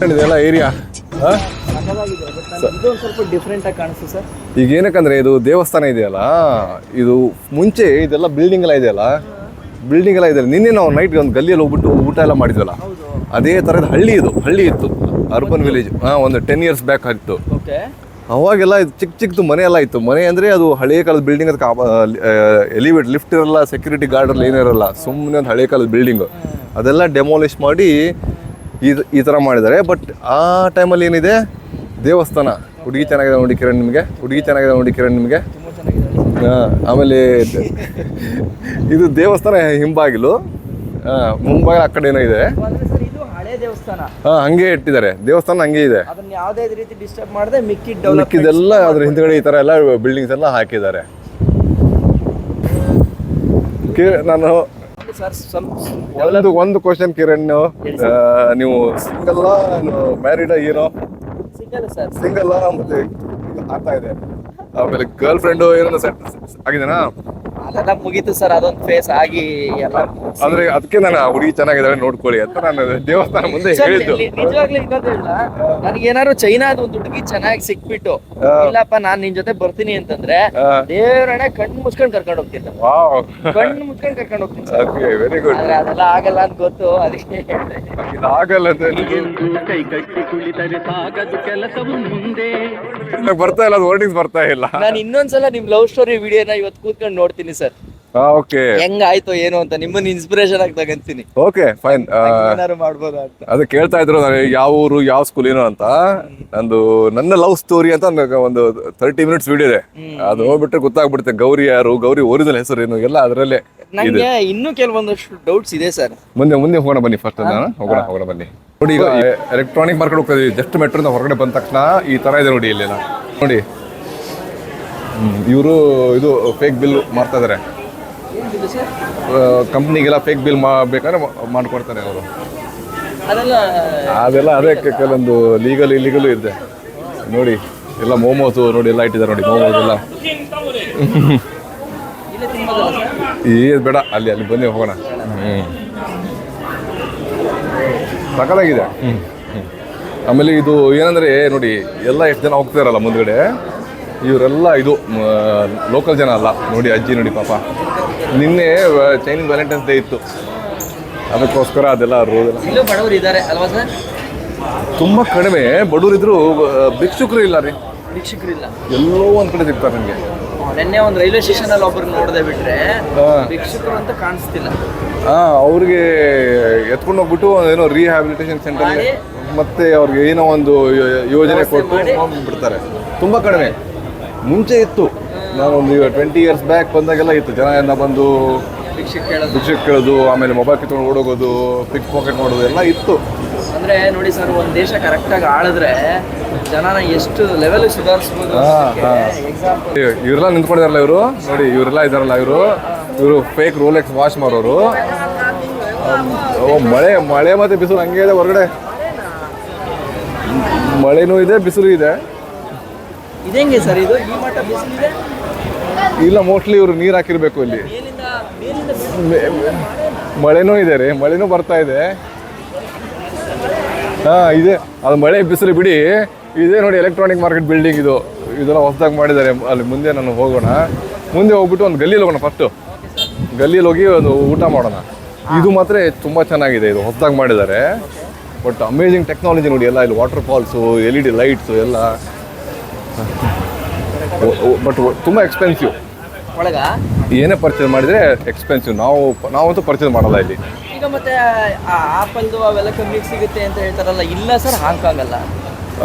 ಮಾಡ್ಕೊಂಡಿದೆಯಲ್ಲ area. ಇದೊಂದು ಸ್ವಲ್ಪ different ಆಗಿ ಕಾಣಿಸ್ತು ಸರ್. ಈಗ ಏನಕ್ಕಂದ್ರೆ ಇದು ದೇವಸ್ಥಾನ ಇದೆಯಲ್ಲ, ಇದು ಮುಂಚೆ ಇದೆಲ್ಲ ಬಿಲ್ಡಿಂಗ್ ಎಲ್ಲ ಇದೆಯಲ್ಲ, ಬಿಲ್ಡಿಂಗ್ ಎಲ್ಲ ಇದೆ. ನಿನ್ನೆ ನಾವು ನೈಟ್ ಒಂದು ಗಲ್ಲಿಯಲ್ಲಿ ಹೋಗ್ಬಿಟ್ಟು ಊಟ ಎಲ್ಲ ಮಾಡಿದ್ವಲ್ಲ, ಅದೇ ಥರದ ಹಳ್ಳಿ ಇತ್ತು, ಅರ್ಬನ್ ವಿಲೇಜ್. ಒಂದು 10 years ಬ್ಯಾಕ್ ಆಗಿತ್ತು. ಅವಾಗೆಲ್ಲ ಇದು ಚಿಕ್ಕದು ಮನೆ ಎಲ್ಲ ಇತ್ತು. ಮನೆ ಅಂದರೆ ಅದು ಹಳೆಯ ಕಾಲದ ಬಿಲ್ಡಿಂಗ್. ಅದಕ್ಕೆ ಎಲಿವೇಟ್ ಲಿಫ್ಟ್ ಇರಲ್ಲ, ಸೆಕ್ಯೂರಿಟಿ ಗಾರ್ಡ್ ಎಲ್ಲ ಏನಿರಲ್ಲ, ಸುಮ್ಮನೆ ಒಂದು ಹಳೆಯ ಕಾಲದ ಬಿಲ್ಡಿಂಗು. ಅದೆಲ್ಲ ಡೆಮಾಲಿಷ್ ಮಾಡಿ ಈ ಥರ ಮಾಡಿದ್ದಾರೆ. ಬಟ್ ಆ ಟೈಮಲ್ಲಿ ಏನಿದೆ, ದೇವಸ್ಥಾನ. ಹುಡುಗಿ ಚೆನ್ನಾಗಿದೆ ನೋಡಿ ಕಿರಣ್ ನಿಮಗೆ. ಆಮೇಲೆ ಇದು ದೇವಸ್ಥಾನ ಹಿಂಬಾಗಿಲು, ಮುಂಬಾಗಿಲು ಆ ಕಡೆ ಏನೋ ಇದೆ. ಹಂಗೆ ಇಟ್ಟಿದ್ದಾರೆ ದೇವಸ್ಥಾನ, ಹಂಗೆ ಇದೆ. ಮಿಕ್ಕಿದೆಲ್ಲ ಅದ್ರ ಹಿಂದ್ಗಡೆ ಈ ತರ ಎಲ್ಲ ಬಿಲ್ಡಿಂಗ್ಸ್ ಎಲ್ಲ ಹಾಕಿದ್ದಾರೆ. ನಾನು ಒಂದು ಕ್ವಶನ್ ಕಿರಣ್, ನೀವು ಸಿಂಗಲ್ ಮ್ಯಾರಿಡ್ ಏನೋ? ಸಿಂಗಲ್ ಮತ್ತೆ ಆಗ್ತಾ ಇದೆ. ಆಮೇಲೆ ಗರ್ಲ್ ಫ್ರೆಂಡ್ ಏನೋ ಸೆಟ್ ಆಗಿದೆನಾ? ಅದೆಲ್ಲ ಮುಗೀತು ಸರ್, ಅದೊಂದು ಫೇಸ್ ಆಗಿ ಎಲ್ಲ. ಆದ್ರೆ ಅದಕ್ಕೆ ನಾನು ಹುಡುಗಿ ಚೆನ್ನಾಗಿದ್ದಾಳೆ ನೋಡ್ಕೊಳ್ಳಿ ಅಂತ ನಾನು ದೇವಸ್ಥಾನ ಮುಂದೆ ಹೇಳಿದ್ದು. ನಿಜವಾಗ್ಲೂ ಇನ್ನೊಂದಿಲ್ಲ, ನನಗೇನಾದ್ರು ಚೈನಾದ ಒಂದು ಹುಡುಗಿ ಚೆನ್ನಾಗಿ ಸಿಕ್ಬಿಟ್ಟು, ಇಲ್ಲಪ್ಪ ನಾನ್ ನಿನ್ ಜೊತೆ ಬರ್ತೀನಿ ಅಂತಂದ್ರೆ, ದೇವರಣ್ಣ ಕಣ್ಣು ಮುಚ್ಕೊಂಡ್ ಕರ್ಕೊಂಡು ಹೋಗ್ತೀನಿ. ಕಣ್ಣು ಮುಚ್ಕೊಂಡ್ ಕರ್ಕೊಂಡು ಹೋಗ್ತೀನಿ. Very good. ಅದೆಲ್ಲ ಆಗಲ್ಲ ಅಂತ ಗೊತ್ತು, ಅದಕ್ಕೆ ಆಗಲ್ಲ ಅಂತ ಕೈ ಕಟ್ಟಿ ಕುಳಿತರೆ ಸಾಗದು ಕೆಲಸವು ಮುಂದೆ ಬರ್ತಾ ಇಲ್ಲ, ಅದು ವರ್ಡಿಂಗ್ಸ್ ಬರ್ತಾ ಇಲ್ಲ. ನಾನು ಇನ್ನೊಂದ್ಸಲ ನಿಮ್ ಲವ್ ಸ್ಟೋರಿ ವಿಡಿಯೋನ ಇವತ್ತು ಕೂತ್ಕೊಂಡು ನೋಡ್ತೀನಿ ಸರ್. ಓಕೆ, ಹೆಂಗಾಯ್ತು ಏನು ಅಂತ ನಿಮ್ಮನ್ನ ಇನ್ಸ್ಪಿರೇಷನ್ ಆಗಿ ತಗಂತೀನಿ. Okay fine. ಏನಾದ್ರು ಮಾಡ್ಬೋದಾ ಅಂತ ಅದು ಕೇಳ್ತಾ ಇದ್ರು, ಯಾವ ಊರು ಯಾವ ಸ್ಕೂಲ್ ಏನೋ ಅಂತ. ನನ್ನ ಲವ್ ಸ್ಟೋರಿ ಅಂತ ಒಂದು 30 minutes ವಿಡಿಯೋ ಇದೆ. ಅದು ನೋಡ್ಬಿಟ್ರೆ ಗೊತ್ತಾಗ್ಬಿಡುತ್ತೆ ಗೌರಿ ಯಾರು, ಗೌರಿ ಒರಿಜಿನಲ್ ಹೆಸರು ಏನು ಎಲ್ಲ ಅದರಲ್ಲೇ. ನಂಗೆ ಇನ್ನೂ ಕೆಲವೊಂದಷ್ಟು ಡೌಟ್ಸ್ ಇದೆ ಸರ್. ಮುಂದೆ ಹೋಗೋಣ ಬನ್ನಿ. ಫಸ್ಟ್ ಹೋಗೋಣ ಬನ್ನಿ. ನೋಡಿ, ಈಗ ಎಲೆಕ್ಟ್ರಾನಿಕ್ ಮಾರ್ಕೆಟ್ ಹೋಗ್ತಾ ಇದೀವಿ. ಜಸ್ಟ್ ಮೆಟ್ರೋದಿಂದ ಹೊರಗಡೆ ಬಂದ ತಕ್ಷಣ ಈ ತರ ಇದೆ ನೋಡಿ. ಇಲ್ಲೆಲ್ಲ ನೋಡಿ, ಇವರು ಇದು ಫೇಕ್ ಬಿಲ್ ಮಾಡ್ತಾ ಇದಾರೆ. ಕಂಪ್ನಿಗೆಲ್ಲ ಫೇಕ್ ಬಿಲ್ ಬೇಕಾದ್ರೆ ಮಾಡ್ಕೊಡ್ತಾರೆ ಅವರು. ಅದೆಲ್ಲ ಅದೇ ಕೆಲವೊಂದು ಲೀಗಲ್ ಇಲ್ಲಿಗಲು ಇದೆ ನೋಡಿ. ಎಲ್ಲ ಮೋಮೋಸು ನೋಡಿ ಎಲ್ಲ ಇಟ್ಟಿದ್ದಾರೆ ನೋಡಿ, ಮೋಮೋಸ್ ಎಲ್ಲ. ಬೇಡ, ಅಲ್ಲಿ ಬನ್ನಿ ಹೋಗೋಣ. ಸಕಲಾಗಿದೆ. ಆಮೇಲೆ ಇದು ಏನಂದ್ರೆ ನೋಡಿ, ಎಲ್ಲ ಎಷ್ಟು ಜನ ಹೋಗ್ತಾರಲ್ಲ ಮುಂದ್ಗಡೆ, ಇವರೆಲ್ಲ ಇದು ಲೋಕಲ್ ಜನ ಅಲ್ಲ ನೋಡಿ. ಅಜ್ಜಿ ನೋಡಿ ಪಾಪ, ನಿನ್ನೆ ಚೈನೀಸ್ ವ್ಯಾಲೆಂಟೈನ್ಸ್ ಡೇ ಇತ್ತು, ಅದಕ್ಕೋಸ್ಕರ ಅದೆಲ್ಲ ಬಡವರು ಇದ್ದಾರೆ ಅಲ್ವಾ ಸರ್? ತುಂಬ ಕಡಿಮೆ ಬಡವರಿದ್ರು, ಭಿಕ್ಷುಕರು ಇಲ್ಲ ರೀ. ಭಿಕ್ಷುಕರಿಲ್ಲ, ಎಲ್ಲೋ ಒಂದ್ ಕಡೆ ಸಿಗ್ತಾರೆ ನನಗೆ. ನಿನ್ನೆ ಒಂದು ರೈಲ್ವೆ ಸ್ಟೇಷನ್ ಅಲ್ಲಿ ಒಬ್ರು ನೋಡದೆ ಬಿಟ್ರೆ ಭಿಕ್ಷುಕರು ಅಂತ ಕಾಣಿಸ್ತಿಲ್ಲ. ಅವ್ರಿಗೆ ಎತ್ಕೊಂಡು ಹೋಗ್ಬಿಟ್ಟು ಏನೋ ರಿಹ್ಯಾಬಿಲಿಟೇಷನ್ ಸೆಂಟರ್ ಮತ್ತೆ ಅವ್ರಿಗೆ ಏನೋ ಒಂದು ಯೋಜನೆ ಕೊಟ್ಟು ಬಿಡ್ತಾರೆ. ತುಂಬ ಕಡಿಮೆ. ಮುಂಚೆ ಇತ್ತು, ನಾನೊಂದು 20 years ಬ್ಯಾಕ್ ಬಂದಾಗೆಲ್ಲ ಇತ್ತು. ಜನ ಎಲ್ಲ ಬಂದು ಭಿಕ್ಷೆ ಕೇಳೋದು, ಆಮೇಲೆ ಮೊಬೈಲ್ ಕಿತ್ಕೊಂಡು ಓಡೋಗೋದು, ಪಿಕ್ ಪಾಕೆಟ್ ಮಾಡೋದು ಎಲ್ಲ ಇತ್ತು. ಅಂದ್ರೆ ನೋಡಿ ಸರ್, ಒಂದು ದೇಶ ಕರೆಕ್ಟಾಗಿ ಆಳಿದ್ರೆ ಜನನ ಎಷ್ಟು ಲೆವೆಲ್ ಸುಧಾರಿಸ್ಬೋದು. ಇವರೆಲ್ಲ ನಿಂತ್ಕೊಂಡಿದಾರಲ್ಲ ಇವರು ನೋಡಿ, ಇವರೆಲ್ಲ ಇದಾರಲ್ಲ ಇವರು ಫೇಕ್ ರೋಲೆಕ್ಸ್ ವಾಶ್ ಮಾಡೋರು. ಮಳೆ ಮತ್ತೆ ಬಿಸಿಲು ಹಂಗೆ ಇದೆ ಹೊರಗಡೆ. ಮಳೆನೂ ಇದೆ, ಬಿಸಿಲು ಇದೆ. ಇದೇಂಗೆ ಸರ್ ಇದು ಈ ಮಟ್ಟ ಬಿಸಿಲಿದೆ? ಇಲ್ಲ, ಮೋಸ್ಟ್ಲಿ ಇವರು ನೀರು ಹಾಕಿರ್ಬೇಕು ಇಲ್ಲಿ. ಮಳೆನೂ ಇದೆ ರೀ, ಮಳೆನೂ ಬರ್ತಾ ಇದೆ. ಇದೆ ಅದು ಮಳೆ ಬಿಸಿಲು ಬಿಡಿ. ಇದೇ ನೋಡಿ ಎಲೆಕ್ಟ್ರಾನಿಕ್ ಮಾರ್ಕೆಟ್ ಬಿಲ್ಡಿಂಗ್. ಇದೆಲ್ಲ ಹೊಸದಾಗಿ ಮಾಡಿದ್ದಾರೆ. ಅಲ್ಲಿ ಮುಂದೆ ನಾನು ಹೋಗೋಣ. ಮುಂದೆ ಹೋಗ್ಬಿಟ್ಟು ಒಂದು ಗಲ್ಲಿಯಲ್ಲಿ ಹೋಗೋಣ. ಫಸ್ಟು ಗಲ್ಲಿಯಲ್ಲಿ ಹೋಗಿ ಒಂದು ಊಟ ಮಾಡೋಣ. ಇದು ಮಾತ್ರ ತುಂಬ ಚೆನ್ನಾಗಿದೆ, ಇದು ಹೊಸದಾಗಿ ಮಾಡಿದ್ದಾರೆ. ಬಟ್ ಅಮೇಜಿಂಗ್ ಟೆಕ್ನಾಲಜಿ ನೋಡಿ. ಎಲ್ಲ ಇಲ್ಲಿ ವಾಟರ್ ಫಾಲ್ಸು, LED ಲೈಟ್ಸು ಎಲ್ಲ. ಬಟ್ ತುಂಬ ಎಕ್ಸ್ಪೆನ್ಸಿವ್. ಏನೇ ಪರ್ಚೇಸ್ ಮಾಡಿದರೆ ಎಕ್ಸ್ಪೆನ್ಸಿವ್. ನಾವಂತೂ ಪರ್ಚೇಸ್ ಮಾಡಲ್ಲ ಇಲ್ಲಿ. ಈಗ ಮತ್ತೆ ಆಪಲ್ದು ಅವೆಲ್ಲ ಕಮ್ಮಿ ಸಿಗುತ್ತೆ ಅಂತ ಹೇಳ್ತಾರಲ್ಲ, ಇಲ್ಲ ಸರ್ ಹಾಂಗ್ಕಾಂಗ್ ಅಲ್ಲ?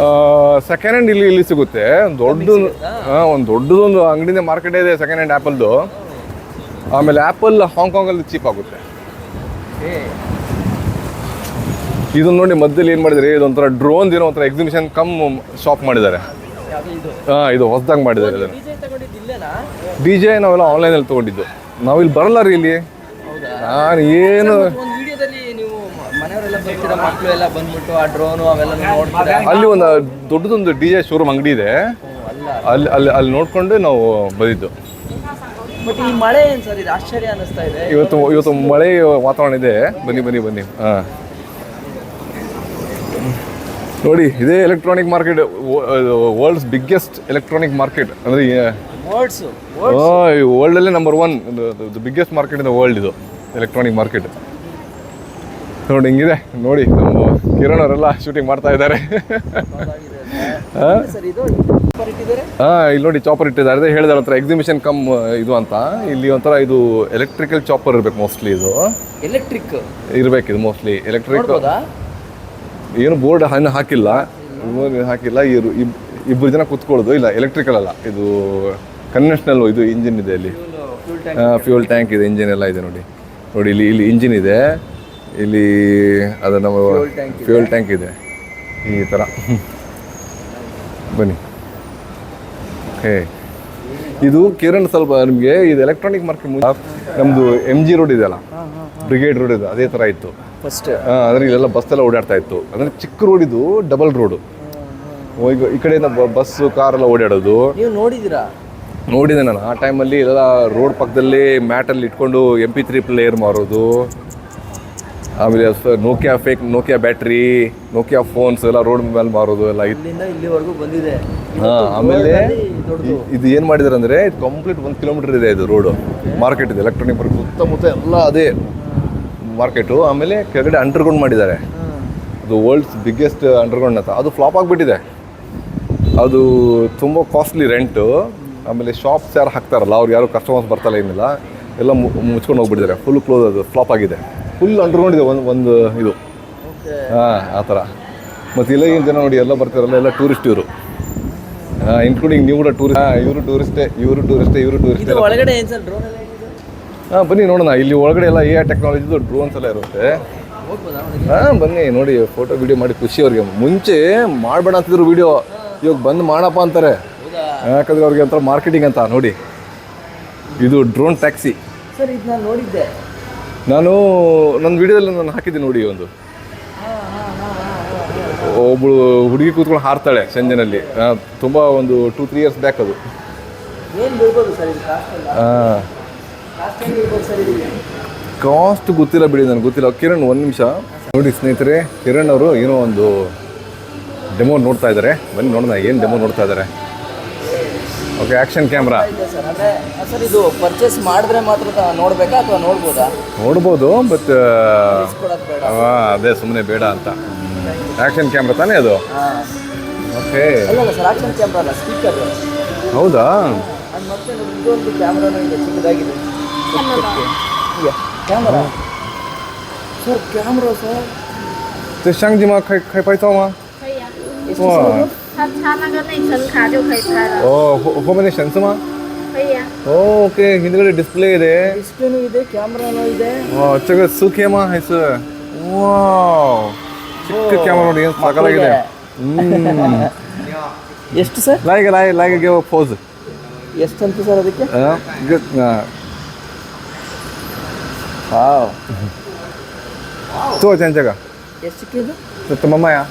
ಸೆಕೆಂಡ್ ಹ್ಯಾಂಡ್ ಇಲ್ಲಿ ಸಿಗುತ್ತೆ. ಒಂದು ದೊಡ್ಡದೊಂದು ಅಂಗಡಿನೇ ಮಾರ್ಕೆಟ್ ಇದೆ ಸೆಕೆಂಡ್ ಹ್ಯಾಂಡ್ ಆ್ಯಪಲ್ದು. ಆಮೇಲೆ ಆ್ಯಪಲ್ ಹಾಂಗ್ಕಾಂಗಲ್ಲಿ ಚೀಪ್ ಆಗುತ್ತೆ. ಇದನ್ನು ನೋಡಿ, ಮಧ್ಯದಲ್ಲಿ ಏನು ಮಾಡಿದರೆ, ಇದೊಂಥರ ಡ್ರೋನ್ ಏನೋ ಒಂಥರ ಎಕ್ಸಿಬಿಷನ್ ಕಮ್ ಶಾಪ್ ಮಾಡಿದ್ದಾರೆ. ಇದು ಹೊಸದಾಗಿ ಮಾಡಿದ್ದಾರೆ. ಇದನ್ನು DJ ನಾವೆಲ್ಲ ಆನ್ಲೈನಲ್ಲಿ ತೊಗೊಂಡಿದ್ದು. ನಾವಿಲ್ಲಿ ಬರಲ್ಲ ರೀ ಇಲ್ಲಿ. ನಾನು ಏನು ಅಲ್ಲಿ ಒಂದು ದೊಡ್ಡದೊಂದು DJ ಶೋರೂಮ್ ಅಂಗಡಿ ಇದೆ, ಅಲ್ಲಿ ನೋಡ್ಕೊಂಡು ನಾವು ಬಂದಿದ್ದು. ಮಳೆ ಏನು ಸರ್, ಇದು ಆಶ್ಚರ್ಯ ಅನ್ನಿಸ್ತಾ ಇದೆ. ಇವತ್ತು ಮಳೆ ವಾತಾವರಣ ಇದೆ. ಬನ್ನಿ. ನೋಡಿ ಇದೇ electronic market, world's biggest electronic market ಅಂದರೆ ವರ್ಲ್ಡಲ್ಲೇ number 1 the biggest market in the world ಇದು ಎಲೆಕ್ಟ್ರಾನಿಕ್ ಮಾರ್ಕೆಟ್. ನೋಡಿ ಹಿಂಗಿದೆ ನೋಡಿ, ನಮ್ಮ ಕಿರಣ್ ಅವರೆಲ್ಲ ಶೂಟಿಂಗ್ ಮಾಡ್ತಾ ಇದ್ದಾರೆ. ಇಲ್ಲಿ ನೋಡಿ ಚಾಪರ್ ಇಟ್ಟಿದ್ದಾರೆ, ಅದೇ ಹೇಳಿದಾರೆ ಹತ್ರ ಎಕ್ಸಿಬಿಷನ್ ಕಮ್ ಇದು ಅಂತ. ಇಲ್ಲಿ ಒಂಥರ ಇದು ಎಲೆಕ್ಟ್ರಿಕಲ್ ಚಾಪರ್ ಇರ್ಬೇಕು ಮೋಸ್ಟ್ಲಿ, ಇದು ಎಲೆಕ್ಟ್ರಿಕ್ ಇರ್ಬೇಕು ಇದು ಮೋಸ್ಟ್ಲಿ ಎಲೆಕ್ಟ್ರಿಕ್. ಏನು ಬೋರ್ಡ್ ಹಾಕಿಲ್ಲ, ಇಬ್ಬರು ಜನ ಕೂತ್ಕೊಳ್ಳೋದು. ಇಲ್ಲ ಎಲೆಕ್ಟ್ರಿಕಲ್ ಅಲ್ಲ, ಇದು ಕನ್ವೆನ್ಷನಲ್ ಇದು ಇಂಜಿನ್ ಇದೆ ಅಲ್ಲಿ, ಫ್ಯೂಲ್ ಟ್ಯಾಂಕ್ ಇದೆ, ಇಂಜಿನ್ ಎಲ್ಲ ಇದೆ ನೋಡಿ. ನೋಡಿ ಇಲ್ಲಿ ಇಂಜಿನ್ ಇದೆ, ಇಲ್ಲಿ ಅದು ನಮ್ಮ ಫ್ಯೂಲ್ ಟ್ಯಾಂಕ್ ಇದೆ ಈ ಥರ. ಬನ್ನಿ. ಓಕೆ, ಇದು ಕಿರಣ್ ಸ್ವಲ್ಪ ನಿಮಗೆ ಇದು ಎಲೆಕ್ಟ್ರಾನಿಕ್ ಮಾರ್ಕೆಟ್ ನಮ್ಮದು MG ರೋಡ್ ಇದೆಯಲ್ಲ, ಬ್ರಿಗೇಡ್ ರೋಡ್ ಇದೆ, ಅದೇ ಥರ ಇತ್ತು ಫಸ್ಟ್. ಅಂದರೆ ಇಲ್ಲೆಲ್ಲ ಬಸ್ ಎಲ್ಲ ಓಡಾಡ್ತಾ ಇತ್ತು. ಅಂದರೆ ಚಿಕ್ಕ ರೋಡ್ ಇದು, ಡಬಲ್ ರೋಡು. ಈಗ ಈ ಕಡೆಯಿಂದ ಬಸ್ಸು ಕಾರೆಲ್ಲ ಓಡಾಡೋದು ನೀವು ನೋಡಿದ್ದೀರಾ? ನೋಡಿದೆ ನಾನು. ಆ ಟೈಮಲ್ಲಿ ಎಲ್ಲ ರೋಡ್ ಪಕ್ಕದಲ್ಲಿ ಮ್ಯಾಟಲ್ಲಿ ಇಟ್ಕೊಂಡು MP3 ಪ್ಲೇಯರ್ ಮಾರೋದು, ಆಮೇಲೆ ನೋಕಿಯಾ ಬ್ಯಾಟ್ರಿ, ನೋಕಿಯಾ ಫೋನ್ಸ್ ಎಲ್ಲ ರೋಡ್ ಮೇಲೆ ಮಾರೋದು ಎಲ್ಲ ಇತ್ತು. ಇಲ್ಲಿವರೆಗೂ ಬಂದಿದೆ. ಆಮೇಲೆ ಇದು ಏನು ಮಾಡಿದಾರೆ ಅಂದರೆ ಇದು ಕಂಪ್ಲೀಟ್ 1 ಕಿಲೋಮೀಟರ್ ಇದೆ ಇದು ರೋಡು, ಮಾರ್ಕೆಟ್ ಇದೆ, ಎಲೆಕ್ಟ್ರಾನಿಕ್ ಮಾರ್ಕೆಟ್ ಸುತ್ತಮುತ್ತ ಎಲ್ಲ ಅದೇ ಮಾರ್ಕೆಟು. ಆಮೇಲೆ ಕೆಳಗಡೆ ಅಂಡರ್ಗ್ರೌಂಡ್ ಮಾಡಿದ್ದಾರೆ, ಅದು ವರ್ಲ್ಡ್ಸ್ ಬಿಗ್ಗೆಸ್ಟ್ ಅಂಡರ್ಗ್ರೌಂಡ್ ಅಂತ. ಅದು ಫ್ಲಾಪ್ ಆಗಿಬಿಟ್ಟಿದೆ, ಅದು ತುಂಬ ಕಾಸ್ಟ್ಲಿ ರೆಂಟು. ಆಮೇಲೆ ಶಾಪ್ಸ್ ಯಾರು ಹಾಕ್ತಾರಲ್ಲ ಅವ್ರು ಯಾರು ಕಸ್ಟಮರ್ಸ್ ಬರ್ತಾಯಿಲ್ಲ, ಏನಿಲ್ಲ, ಎಲ್ಲ ಮುಚ್ಕೊಂಡು ಹೋಗ್ಬಿಟ್ಟಿದ್ದಾರೆ, ಫುಲ್ ಕ್ಲೋಸ್. ಅದು ಫ್ಲಾಪ್ ಆಗಿದೆ, ಫುಲ್ ಅಂಡರ್ಗ್ರೌಂಡ್ ಇದೆ ಒಂದು ಇದು. ಆ ಥರ. ಮತ್ತು ಇಲ್ಲ ಏನು ಜನ ನೋಡಿ ಎಲ್ಲ ಬರ್ತಾರಲ್ಲ, ಎಲ್ಲ ಟೂರಿಸ್ಟ್ ಇವರು, ಇನ್ಕ್ಲೂಡಿಂಗ್ ನೀವು ಕೂಡ ಟೂರಿಸ್ಟ್. ಇವರು ಟೂರಿಸ್ಟೇ. ಒಳಗಡೆ ಏನು ಸರ್ ಡ್ರೋನ್ ಎಲ್ಲ? ಬನ್ನಿ ನೋಡೋಣ. ಇಲ್ಲಿ ಒಳಗಡೆ ಎಲ್ಲ AI ಟೆಕ್ನಾಲಜಿದು ಡ್ರೋನ್ಸ್ ಎಲ್ಲ ಇರುತ್ತೆ. ಬನ್ನಿ ನೋಡಿ, ಫೋಟೋ ವಿಡಿಯೋ ಮಾಡಿ ಖುಷಿ ಅವ್ರಿಗೆ. ಮುಂಚೆ ಮಾಡಬೇಡ ಅಂತಿದ್ರು ವಿಡಿಯೋ, ಇವಾಗ ಬಂದು ಮಾಡಪ್ಪ ಅಂತಾರೆ, ಯಾಕಂದ್ರೆ ಅವ್ರಿಗೆ ಒಂಥರ ಮಾರ್ಕೆಟಿಂಗ್ ಅಂತ. ನೋಡಿ ಇದು ಡ್ರೋನ್ ಟ್ಯಾಕ್ಸಿ. ಸರ್ ಇದು ನಾನು ನೋಡಿದ್ದೆ, ನಾನು ನನ್ನ ವಿಡಿಯೋದಲ್ಲಿ ನಾನು ಹಾಕಿದ್ದೀನಿ ನೋಡಿ. ಒಬ್ಬಳು ಹುಡುಗಿ ಕೂತ್ಕೊಂಡು ಹಾರ್ತಾಳೆ ಸಂಜೆನಲ್ಲಿ, ತುಂಬ ಒಂದು 2-3 ಇಯರ್ಸ್ ಬ್ಯಾಕ್ ಅದು. ಏನು ಬೀಳ್ಬೋದು ಸರ್ ಇದು ಕಾಸ್ಟ್ ಗೊತ್ತಿಲ್ಲ ಬಿಡಿ, ನನಗೆ ಗೊತ್ತಿಲ್ಲ. ಕಿರಣ್ ಒಂದು ನಿಮಿಷ ನೋಡಿ ಸ್ನೇಹಿತರೆ, ಕಿರಣ್ ಅವರು ಏನೋ ಒಂದು ಡೆಮೋ ನೋಡ್ತಾ ಇದ್ದಾರೆ. ಬನ್ನಿ ನೋಡೋಣ ಏನು ಡೆಮೋ ನೋಡ್ತಾ ಇದ್ದಾರೆ. Okay, action camera. ಸರ್ ಇದು ಪರ್ಚೇಸ್ ಮಾಡಿದ್ರೆ ಮಾತ್ರ ನೋಡಬೇಕಾ ಅಥವಾ ನೋಡ್ಬೋದಾ? ನೋಡ್ಬೋದು, ಬಟ್ ಅದೇ ಸುಮ್ಮನೆ ಬೇಡ ಅಂತ. ಆ್ಯಕ್ಷನ್ ಕ್ಯಾಮ್ರಾ ತಾನೇ ಅದು? ಓಕೆ. ಅಲ್ಲ ಸರ್, ಆ್ಯಕ್ಷನ್ ಕ್ಯಾಮ್ರಾ ಅಲ್ಲ, ಸ್ಪೀಕರ್. ಹೌದಾ? ಅದು ಮತ್ತೆ ಇದೊಂದು ಕ್ಯಾಮ್ರಾನೂ ಇದೆ, ಚಿಕ್ಕದಾಗಿದೆ ಕ್ಯಾಮ್ರಾ. Sir camera sir. 这相机吗？可以拍照吗？可以啊，哇，它那个内存卡就可以拍了。哦，后面的显示吗？可以啊。ಓಕೆ, ಹಿಂದ್ಗಡೆ ಡಿಸ್ಪ್ಲೇ ಇದೆ. ಡಿಸ್ಪ್ಲೇನೂ ಇದೆ, ಕ್ಯಾಮ್ರಾನೂ ಇದೆ.这个4K吗？还是ವಾವ್, ಚಿಕ್ಕ ಕ್ಯಾಮ್ರಾ ನೋಡಿ, ಏನು ಸಾಕಾಗಿದೆ. ಎಷ್ಟು sir? Like give a pose. ಎಷ್ಟು ಅಂತ ಸರ್ ಅದಕ್ಕೆ? ವಾವ್, 多少钱这个？ ಎಷ್ಟಕ್ಕೆ ಇದು?这怎么卖啊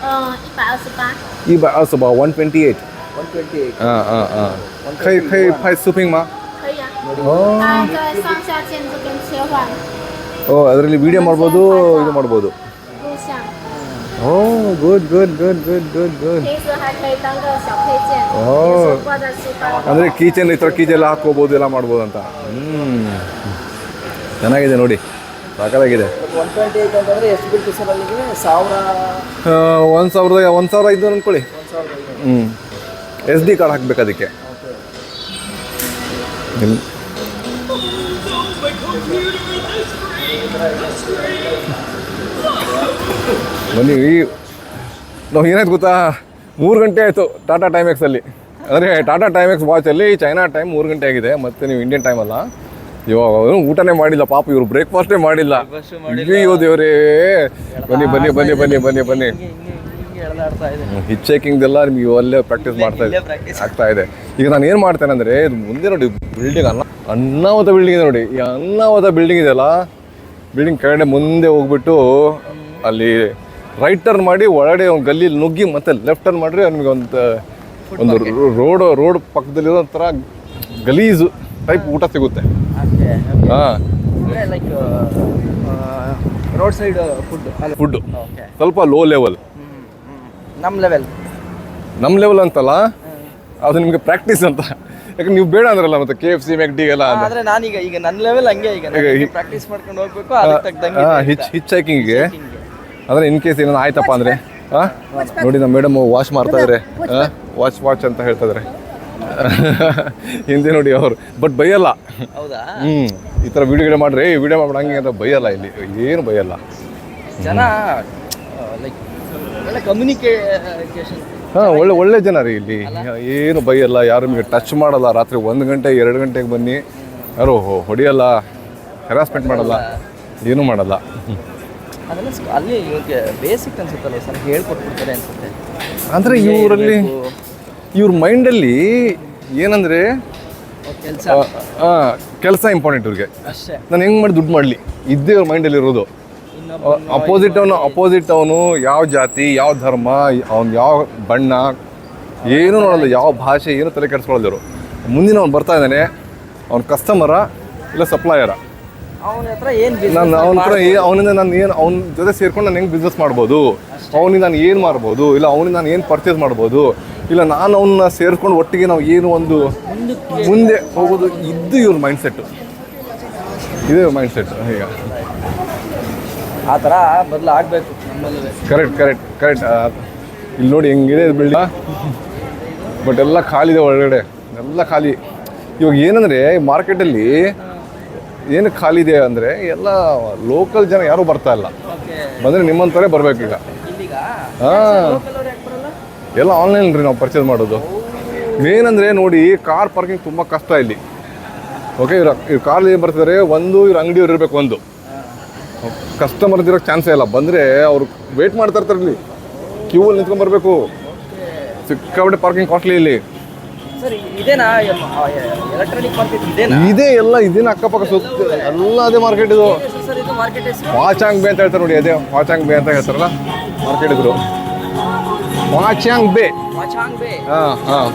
128。 128 128。 128。可以拍视频吗？可以啊。哦，它在上下键这边切换ಅದರಲ್ಲಿ ವಿಡಿಯೋ ಮಾಡ್ಬೋದು, ಇದು ಮಾಡ್ಬೋದು.录像，ಗುಡ್.平时还可以当个小配件，哦比如说挂在书包。ಅಂದರೆ ಕೀಚನ್ ಈ ಥರ ಕೀಚೆಲ್ಲ ಹಾಕ್ಕೋಬೋದು, ಎಲ್ಲ ಮಾಡ್ಬೋದು ಅಂತ. ಚೆನ್ನಾಗಿದೆ ನೋಡಿ, ಸಾಕಾಗಿದೆ. 128 ಅಂತಂದರೆ ಎಷ್ಟು ಬೀಳ್ತು ಸರ್ ಅಲ್ಲಿಗೆ? 1,500 ಅಂದ್ಕೊಳ್ಳಿ. SD ಕಾರ್ಡ್ ಹಾಕ್ಬೇಕು ಅದಕ್ಕೆ. ಬನ್ನಿ, ನಾವು ಏನಾಯ್ತು ಗೊತ್ತಾ, 3 ಗಂಟೆ ಆಯಿತು ಟಾಟಾ ಟೈಮೆಕ್ಸಲ್ಲಿ. ಅಂದರೆ ಟಾಟಾ ಟೈಮೆಕ್ಸ್ ವಾಚಲ್ಲಿ ಚೈನಾ ಟೈಮ್ 3 ಗಂಟೆ ಆಗಿದೆ, ಮತ್ತು ನೀವು ಇಂಡಿಯನ್ ಟೈಮ್ ಅಲ್ಲ. ಇವಾಗ ಊಟನೇ ಮಾಡಿಲ್ಲ ಪಾಪ, ಇವರು ಬ್ರೇಕ್ಫಾಸ್ಟೇ ಮಾಡಿಲ್ಲ. ಅಯ್ಯೋ ದೇವರೇ. ಬನ್ನಿ. ಹಿಚ್ಚೇಕಿಂಗ್ದೆಲ್ಲ ನಿಮಗೆ ಒಳ್ಳೆ ಪ್ರಾಕ್ಟೀಸ್ ಆಗ್ತಾ ಇದೆ. ಈಗ ನಾನು ಏನು ಮಾಡ್ತೇನೆ ಅಂದರೆ, ಇದು ಮುಂದೆ ನೋಡಿ ಬಿಲ್ಡಿಂಗ್, ಅನ್ನಾವತ ಬಿಲ್ಡಿಂಗ್ ಇದೆ ನೋಡಿ. ಈ ಅನ್ನಾವತ ಬಿಲ್ಡಿಂಗ್ ಇದೆಯಲ್ಲ, ಬಿಲ್ಡಿಂಗ್ ಕೆಳಗಡೆ ಮುಂದೆ ಹೋಗ್ಬಿಟ್ಟು ಅಲ್ಲಿ ರೈಟ್ ಟರ್ನ್ ಮಾಡಿ ಒಳಗಡೆ ಒಂದು ಗಲ್ಲಿಲಿ ನುಗ್ಗಿ ಮತ್ತೆ ಲೆಫ್ಟ್ ಟರ್ನ್ ಮಾಡಿದ್ರೆ ನಿಮಗೆ ಒಂದು ರೋಡ್ ಪಕ್ಕದಲ್ಲಿರೋ ಒಂಥರ ಗಲೀಜು ಟೈಪ್ ಊಟ ಸಿಗುತ್ತೆ. ಹಾಂ, ಲೈಕ್ ರೋಡ್ ಸೈಡ್ ಫುಡ್ ಸ್ವಲ್ಪ ಲೋ ಲೆವೆಲ್. ನಮ್ಮ ಲೆವೆಲ್. ನಮ್ಮ ಲೆವೆಲ್ ಅಂತಲ್ಲ, ಅದು ನಿಮಗೆ ಪ್ರಾಕ್ಟೀಸ್ ಅಂತ. ಯಾಕಂದ್ರೆ ನೀವು ಬೇಡ ಅಂದ್ರಲ್ಲ ಮತ್ತೆ KFC McD ಎಲ್ಲ ಆದ್ರೆ ನಾನೀಗ ಈಗ ನನ್ನ ಲೆವೆಲ್ ಹಂಗೆ, ಈಗ ಪ್ರಾಕ್ಟೀಸ್ ಮಾಡ್ಕೊಂಡು ಹೋಗ್ಬೇಕು. ಅದಕ್ಕೆ ತಕ್ಕಂಗೆ ಹಿಚ್ ಹೈಕಿಂಗಿಗೆ ಅಂದ್ರೆ ಇನ್ ಕೇಸ್ ಏನಾದ್ರು ಆಯ್ತಪ್ಪ ಅಂದ್ರೆ ನೋಡಿ ನಮ್ಮ ಮೇಡಮ್ ವಾಶ್ ಮಾಡ್ತಾ ಇದಾರೆ, ವಾಚ್ ಅಂತ ಹೇಳ್ತಾ ಇದಾರೆ ಹಿಂದೆ ನೋಡಿ ಅವ್ರು. ಬಟ್ ಬೈಯಲ್ಲ. ಹೌದಾ? ಈ ಥರ ವಿಡಿಯೋ ಮಾಡ್ರಿ, ವಿಡಿಯೋ ಮಾಡ್ಬಿಡ ಹಂಗೆ ಅಂತ ಬೈಯಲ್ಲ, ಇಲ್ಲಿ ಏನು ಬೈಯಲ್ಲ. ಜನ ಲೈಕ್ ಒಳ್ಳೆ ಕಮ್ಯುನಿಕೇಶನ್. ಒಳ್ಳೆ ಜನ ರೀ ಇಲ್ಲಿ, ಏನು ಬೈಯಲ್ಲ, ಯಾರು ನಿಮಗೆ ಟಚ್ ಮಾಡಲ್ಲ. ರಾತ್ರಿ 1 ಗಂಟೆ 2 ಗಂಟೆಗೆ ಬನ್ನಿ, ಯಾರು ಹೊಡಿಯಲ್ಲ, ಹೆರಾಸ್ಮೆಂಟ್ ಮಾಡಲ್ಲ, ಏನೂ ಮಾಡಲ್ಲ. ಅದೆಲ್ಲ ಅಲ್ಲಿ ಇವ್ರಿಗೆ ಬೇಸಿಕ್ ಅನ್ಸುತ್ತಲ್ಲ ಸರ್, ಹೇಳ್ಕೊಟ್ಬಿಡ್ತಾರೆ ಅನ್ಸುತ್ತೆ. ಅಂದರೆ ಇವ್ರ ಮೈಂಡಲ್ಲಿ ಏನಂದರೆ ಕೆಲಸ ಇಂಪಾರ್ಟೆಂಟ್ ಇವ್ರಿಗೆ. ಅಷ್ಟೇ. ನಾನು ಹೆಂಗೆ ಮಾಡಿ ದುಡ್ಡು ಮಾಡಲಿ ಇದ್ದೇ ಇವ್ರ ಮೈಂಡಲ್ಲಿ ಇರೋದು. ಅಪೋಸಿಟ್ ಅವನು ಯಾವ ಜಾತಿ, ಯಾವ ಧರ್ಮ, ಅವ್ನು ಯಾವ ಬಣ್ಣ ಏನೂ ನೋಡಲ್ಲ, ಯಾವ ಭಾಷೆ ಏನು ತಲೆ ಕೆಡಿಸ್ಕೊಳ್ಳೋದಿರು. ಮುಂದಿನ ಅವ್ನು ಬರ್ತಾ ಇದ್ದಾನೆ, ಅವ್ನ ಕಸ್ಟಮರ ಇಲ್ಲ ಸಪ್ಲೈಯರ, ಅವನ ಹತ್ರ ಏನು ನಾನು ಅವನಿಂದ ನಾನು ಏನು ಅವನ ಜೊತೆ ಸೇರ್ಕೊಂಡು ನಾನು ಹೆಂಗೆ ಬಿಸ್ನೆಸ್ ಮಾಡ್ಬೋದು, ಅವನಿಗೆ ನಾನು ಏನು ಮಾರ್ಬೋದು, ಇಲ್ಲ ಅವನಿಗೆ ನಾನು ಏನು ಪರ್ಚೇಸ್ ಮಾಡ್ಬೋದು, ಇಲ್ಲ ನಾನು ಅವನ್ನ ಸೇರ್ಕೊಂಡು ಒಟ್ಟಿಗೆ ನಾವು ಏನು ಒಂದು ಮುಂದೆ ಹೋಗೋದು. ಇದು ಇವ್ರ ಮೈಂಡ್ಸೆಟ್ಟು, ಇದೇ ಮೈಂಡ್ಸೆಟ್. ಈಗ ಆ ಥರ ಬದಲಾಗಬೇಕು ನಮ್ಮಲ್ಲೇ. ಕರೆಕ್ಟ್. ಇಲ್ಲಿ ನೋಡಿ ಹೆಂಗಿದೆ ಬಿಲ್ಡಿಂಗ್, ಬಟ್ ಎಲ್ಲ ಖಾಲಿ ಇದೆ ಒಳಗಡೆ, ಎಲ್ಲ ಖಾಲಿ. ಇವಾಗ ಏನಂದರೆ ಮಾರ್ಕೆಟಲ್ಲಿ ಏನು ಖಾಲಿ ಇದೆ ಅಂದರೆ ಎಲ್ಲ ಲೋಕಲ್ ಜನ ಯಾರೂ ಬರ್ತಾ ಇಲ್ಲ. ಬಂದರೆ ನಿಮ್ಮಂಥವರೇ ಬರಬೇಕು ಈಗ. ಎಲ್ಲ ಆನ್ಲೈನ್ ರೀ ನಾವು ಪರ್ಚೇಸ್ ಮಾಡೋದು. ಮೇನ್ ನೋಡಿ ಕಾರ್ ಪಾರ್ಕಿಂಗ್ ತುಂಬ ಕಷ್ಟ ಇಲ್ಲಿ. ಓಕೆ, ಇವ್ರು ಕಾರ್ ಏನು ಬರ್ತಿದ್ದಾರೆ, ಇವ್ರ ಅಂಗಡಿಯವ್ರು ಇರಬೇಕು, ಒಂದು ಕಸ್ಟಮರ್ ಇರೋಕ್ಕೆ ಚಾನ್ಸೇ ಇಲ್ಲ. ಬಂದರೆ ಅವ್ರು ವೇಟ್ ಮಾಡ್ತಾ ಇರ್ತಾರೆ ಇಲ್ಲಿ, ಕ್ಯೂವಲ್ಲಿ ನಿಂತ್ಕೊಂಡ್ಬರ್ಬೇಕು. ಸಿಕ್ಕಾಪಟ್ಟೆ ಪಾರ್ಕಿಂಗ್ ಕಾಸ್ಟ್ಲಿ ಇಲ್ಲಿ. ಸರ್ ಇದೇನಾ ಎಲೆಕ್ಟ್ರಾನಿಕ್ ಮಾರ್ಕೆಟ್? ಇದೇ ಎಲ್ಲ ಇದೇನು ಅಕ್ಕಪಕ್ಕ ಸುತ್ತ ಎಲ್ಲ ಅದೇ ಮಾರ್ಕೆಟ್ ಇದು. ಸರ್ ಇದು ಮಾರ್ಕೆಟ್ ವಾಚಾಂಗ್ ಬೇ ಅಂತ ಹೇಳ್ತಾರೆ ನೋಡಿ, ಅದೇ ವಾಚಾಂಗ್ ಬೇ ಅಂತ ಹೇಳ್ತಾರಲ್ಲ ಮಾರ್ಕೆಟ್ ಇದ್ರು. ವಾಚಾಂಗ್ ಬೇ. ವಾಚಾಂಗ್ ಬೇ. ಹಾಂ.